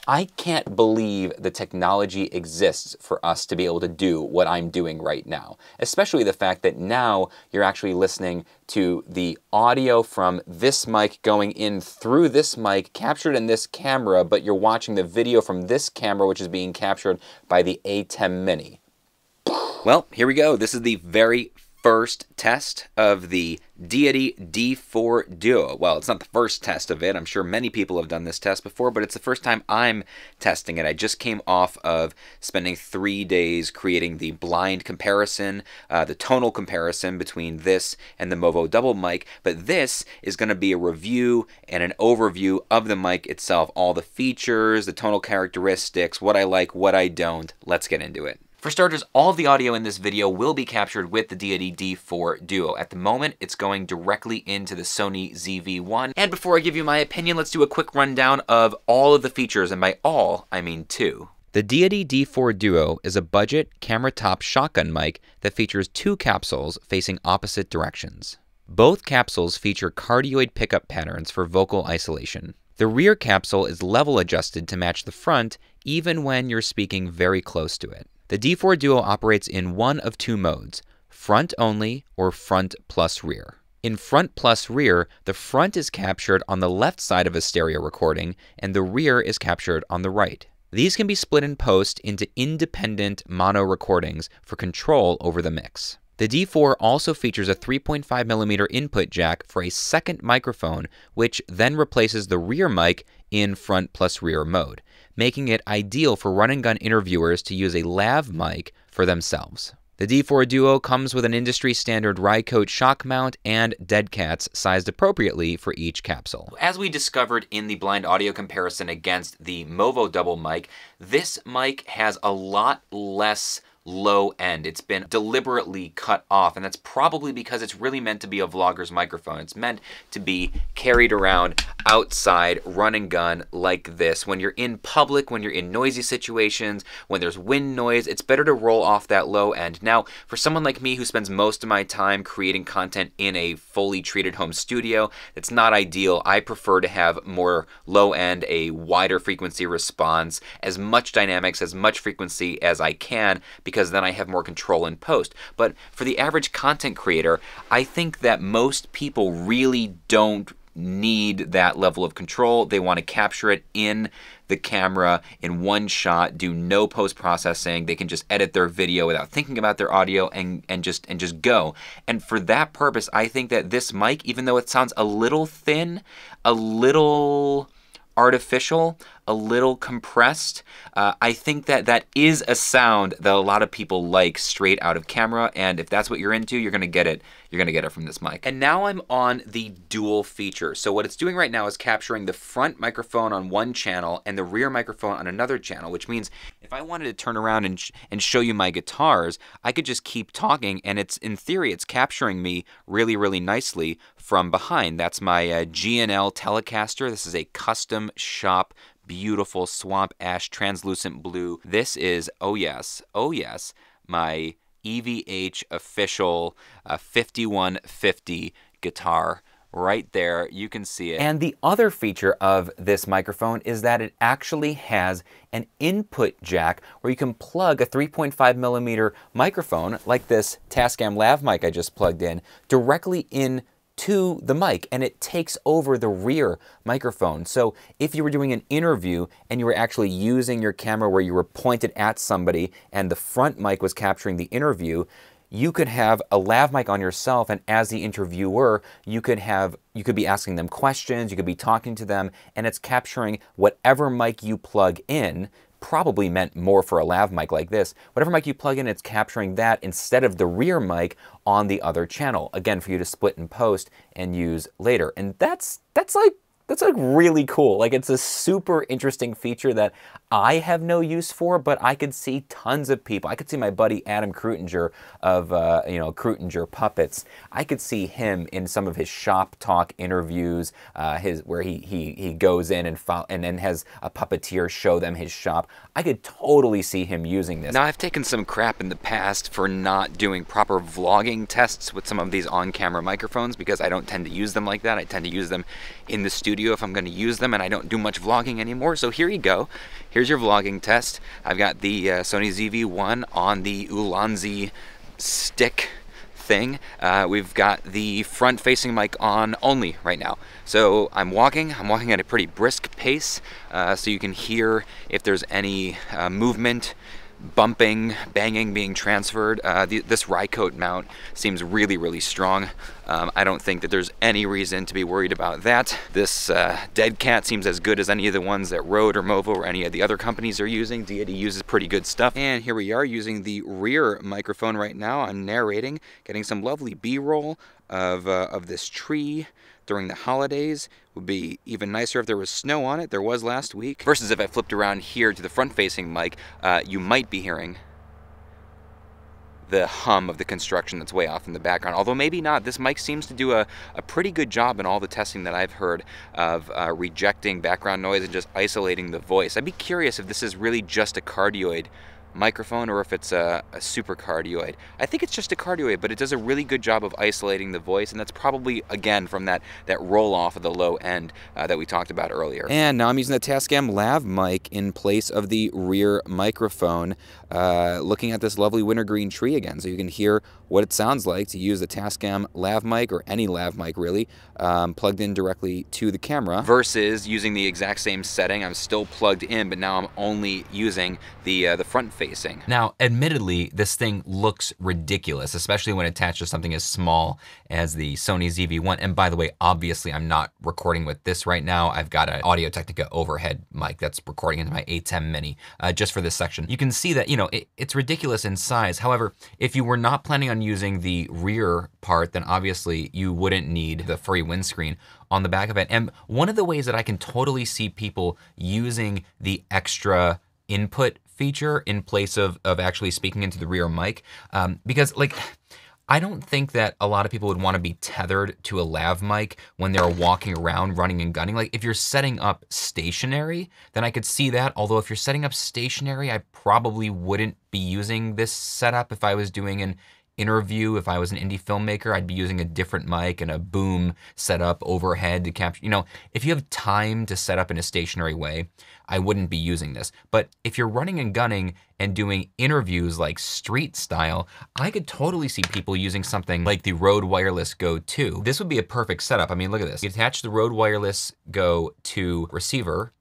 I can't believe the technology exists for us to be able to do what I'm doing right now, especially the fact that now you're actually listening to the audio from this mic going in through this mic, captured in this camera, but you're watching the video from this camera, which is being captured by the A10 Mini. Well, here we go. This is the very first test of the Deity D4 Duo. Well, it's not the first test of it. I'm sure many people have done this test before, but it's the first time I'm testing it. I just came off of spending 3 days creating the blind comparison, the tonal comparison between this and the Movo double mic, but this is going to be a review and an overview of the mic itself, all the features, the tonal characteristics, what I like, what I don't. Let's get into it. For starters, all of the audio in this video will be captured with the Deity D4 Duo. At the moment, it's going directly into the Sony ZV-1. And before I give you my opinion, let's do a quick rundown of all of the features, and by all, I mean 2. The Deity D4 Duo is a budget, camera-top shotgun mic that features 2 capsules facing opposite directions. Both capsules feature cardioid pickup patterns for vocal isolation. The rear capsule is level adjusted to match the front, even when you're speaking very close to it. The D4 Duo operates in one of 2 modes, front only or front plus rear. In front plus rear, the front is captured on the left side of a stereo recording and the rear is captured on the right. These can be split in post into independent mono recordings for control over the mix. The D4 also features a 3.5mm input jack for a second microphone, which then replaces the rear mic in front plus rear mode, making it ideal for run-and-gun interviewers to use a lav mic for themselves. The D4 Duo comes with an industry-standard Rycote shock mount and dead cats sized appropriately for each capsule. As we discovered in the blind audio comparison against the Movo double mic, this mic has a lot less low end. It's been deliberately cut off, and that's probably because it's really meant to be a vlogger's microphone. It's meant to be carried around outside, run and gun like this. When you're in public, when you're in noisy situations, when there's wind noise, it's better to roll off that low end. Now, for someone like me who spends most of my time creating content in a fully treated home studio, it's not ideal. I prefer to have more low end, a wider frequency response, as much dynamics, as much frequency as I can, because then I have more control in post. But for the average content creator, I think that most people really don't need that level of control. They want to capture it in the camera in one shot, do no post-processing. They can just edit their video without thinking about their audio and just go. And for that purpose, I think that this mic, even though it sounds a little thin, a little artificial, a little compressed, I think that that is a sound that a lot of people like straight out of camera, and if that's what you're into, you're gonna get it. You're gonna get it from this mic. And now I'm on the dual feature. So what it's doing right now is capturing the front microphone on one channel and the rear microphone on another channel, which means if I wanted to turn around and show you my guitars, I could just keep talking, and it's, in theory, it's capturing me really, really nicely from behind. That's my G&L Telecaster. This is a custom shop, beautiful swamp ash translucent blue. This is, oh yes, my EVH official 5150 guitar. Right there, you can see it. And the other feature of this microphone is that it actually has an input jack where you can plug a 3.5mm microphone, like this Tascam Lav Mic I just plugged in, directly in to the mic, and it takes over the rear microphone. So if you were doing an interview and you were actually using your camera where you were pointed at somebody and the front mic was capturing the interview, you could have a lav mic on yourself, and as the interviewer, you could be asking them questions, you could be talking to them, and it's capturing whatever mic you plug in. Probably meant more for a lav mic like this. Whatever mic you plug in, it's capturing that instead of the rear mic on the other channel. Again, for you to split and post and use later. And that's like really cool. Like, it's a super interesting feature that I have no use for, but I could see tons of people. I could see my buddy Adam Krutinger of Krutinger Puppets. I could see him in some of his shop talk interviews, where he goes in and then has a puppeteer show them his shop. I could totally see him using this. Now, I've taken some crap in the past for not doing proper vlogging tests with some of these on-camera microphones because I don't tend to use them like that. I tend to use them in the studio studio if I'm going to use them, and I don't do much vlogging anymore. So here you go. Here's your vlogging test. I've got the Sony ZV-1 on the Ulanzi stick thing. We've got the front-facing mic on only right now. So I'm walking at a pretty brisk pace, so you can hear if there's any movement, bumping, banging being transferred. This Rycote mount seems really, really strong. I don't think that there's any reason to be worried about that. This Dead Cat seems as good as any of the ones that Rode or Movo or any of the other companies are using. Deity uses pretty good stuff. And here we are using the rear microphone right now. I'm narrating, getting some lovely B-roll of this tree during the holidays. Would be even nicer if there was snow on it. There was last week. Versus if I flipped around here to the front-facing mic, you might be hearing the hum of the construction that's way off in the background. Although maybe not. This mic seems to do a pretty good job in all the testing that I've heard of rejecting background noise and just isolating the voice. I'd be curious if this is really just a cardioid microphone or if it's a super cardioid. I think it's just a cardioid, but it does a really good job of isolating the voice, and that's probably, again, from that roll off of the low end that we talked about earlier. And now I'm using the Tascam Lav Mic in place of the rear microphone, looking at this lovely wintergreen tree again, so you can hear what it sounds like to use the Tascam Lav Mic, or any Lav Mic really, plugged in directly to the camera, versus using the exact same setting. I'm still plugged in, but now I'm only using the front facing. Now, admittedly, this thing looks ridiculous, especially when attached to something as small as the Sony ZV-1. And by the way, obviously, I'm not recording with this right now. I've got an Audio-Technica overhead mic that's recording into my ATEM Mini just for this section. You can see that, you know, it's ridiculous in size. However, if you were not planning on using the rear part, then obviously you wouldn't need the furry windscreen on the back of it. And one of the ways that I can totally see people using the extra input feature in place of actually speaking into the rear mic, because, like, I don't think that a lot of people would want to be tethered to a lav mic when they're walking around running and gunning. Like, if you're setting up stationary, then I could see that. Although if you're setting up stationary, I probably wouldn't be using this setup. If I was doing an interview, if I was an indie filmmaker, I'd be using a different mic and a boom setup overhead to capture. You know, if you have time to set up in a stationary way, I wouldn't be using this. But if you're running and gunning and doing interviews like street style, I could totally see people using something like the Rode Wireless Go 2. This would be a perfect setup. I mean, look at this. You attach the Rode Wireless Go 2 receiver,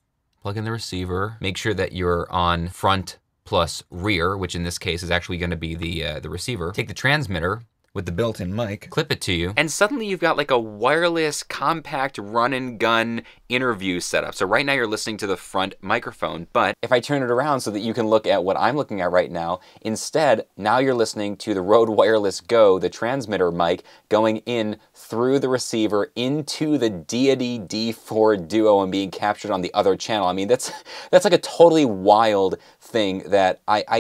plug in the receiver, make sure that you're on front plus rear, which in this case is actually going to be the receiver. Take the transmitter with the built-in mic, clip it to you, and suddenly you've got like a wireless, compact run and gun interview setup. So right now you're listening to the front microphone, but if I turn it around so that you can look at what I'm looking at right now, instead, now you're listening to the Rode Wireless Go, the transmitter mic, going in through the receiver into the Deity D4 Duo and being captured on the other channel. I mean, that's like a totally wild thing that I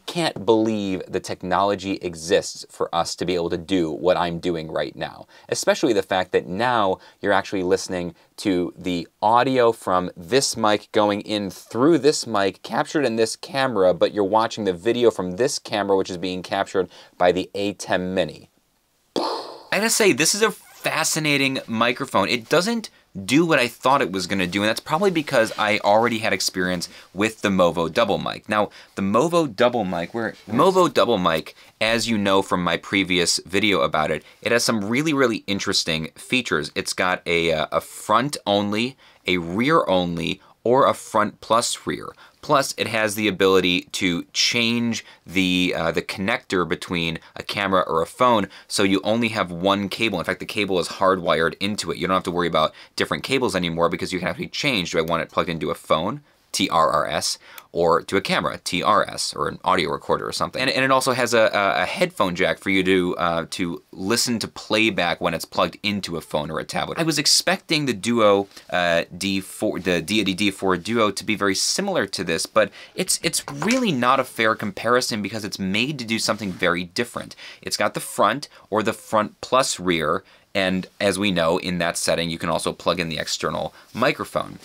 can't believe the technology exists for us to be able to do what I'm doing right now. Especially the fact that now you're actually listening to the audio from this mic going in through this mic, captured in this camera, but you're watching the video from this camera, which is being captured by the ATEM Mini. I gotta say, this is a fascinating microphone. It doesn't do what I thought it was going to do, and that's probably because I already had experience with the Movo double mic. Now, the Movo double mic, as you know from my previous video about it, it has some really, really interesting features. It's got a front only, a rear only, or a front plus rear. Plus, it has the ability to change the connector between a camera or a phone, so you only have one cable. In fact, the cable is hardwired into it. You don't have to worry about different cables anymore because you can actually change. Do I want it plugged into a phone, TRRS, or to a camera, TRS, or an audio recorder or something. And it also has a headphone jack for you to listen to playback when it's plugged into a phone or a tablet. I was expecting the Duo D4, the Deity D4 Duo, to be very similar to this, but it's really not a fair comparison because it's made to do something very different. It's got the front or the front plus rear, and as we know, in that setting, you can also plug in the external microphone.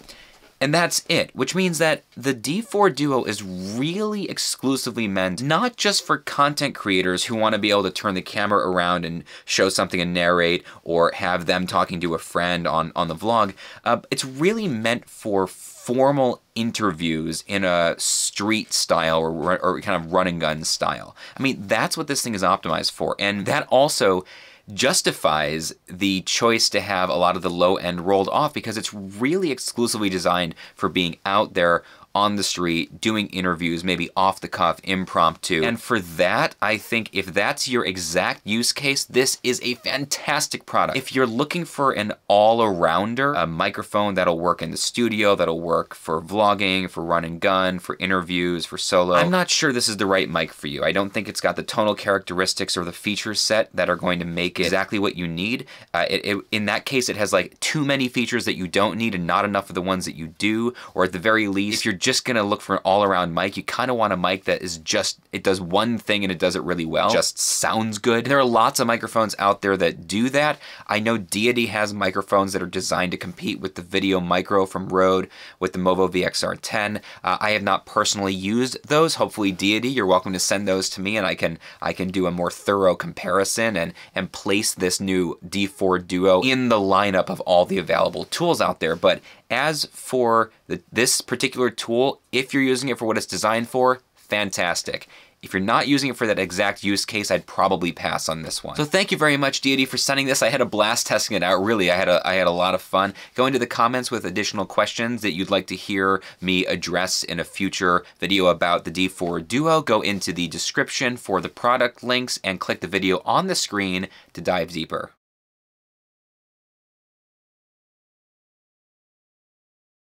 And that's it, which means that the D4 Duo is really exclusively meant not just for content creators who want to be able to turn the camera around and show something and narrate, or have them talking to a friend on the vlog. It's really meant for formal interviews in a street style or kind of run and gun style. I mean, that's what this thing is optimized for. And that also justifies the choice to have a lot of the low end rolled off, because it's really exclusively designed for being out there on the street, doing interviews, maybe off the cuff, impromptu. And for that, I think if that's your exact use case, this is a fantastic product. If you're looking for an all-arounder, a microphone that'll work in the studio, that'll work for vlogging, for run and gun, for interviews, for solo, I'm not sure this is the right mic for you. I don't think it's got the tonal characteristics or the feature set that are going to make it exactly what you need. In that case, it has like too many features that you don't need and not enough of the ones that you do, or at the very least, if you're just gonna look for an all-around mic, you kind of want a mic that is just, it does one thing and it does it really well, just sounds good. And there are lots of microphones out there that do that. I know Deity has microphones that are designed to compete with the Video Micro from Rode, with the Movo VXR10. I have not personally used those. Hopefully Deity, you're welcome to send those to me, and I can do a more thorough comparison and place this new D4 Duo in the lineup of all the available tools out there. But as for this particular tool, if you're using it for what it's designed for, fantastic. If you're not using it for that exact use case, I'd probably pass on this one. So thank you very much, Deity, for sending this. I had a blast testing it out. Really, I had a lot of fun. Go into the comments with additional questions that you'd like to hear me address in a future video about the D4 Duo. Go into the description for the product links and click the video on the screen to dive deeper.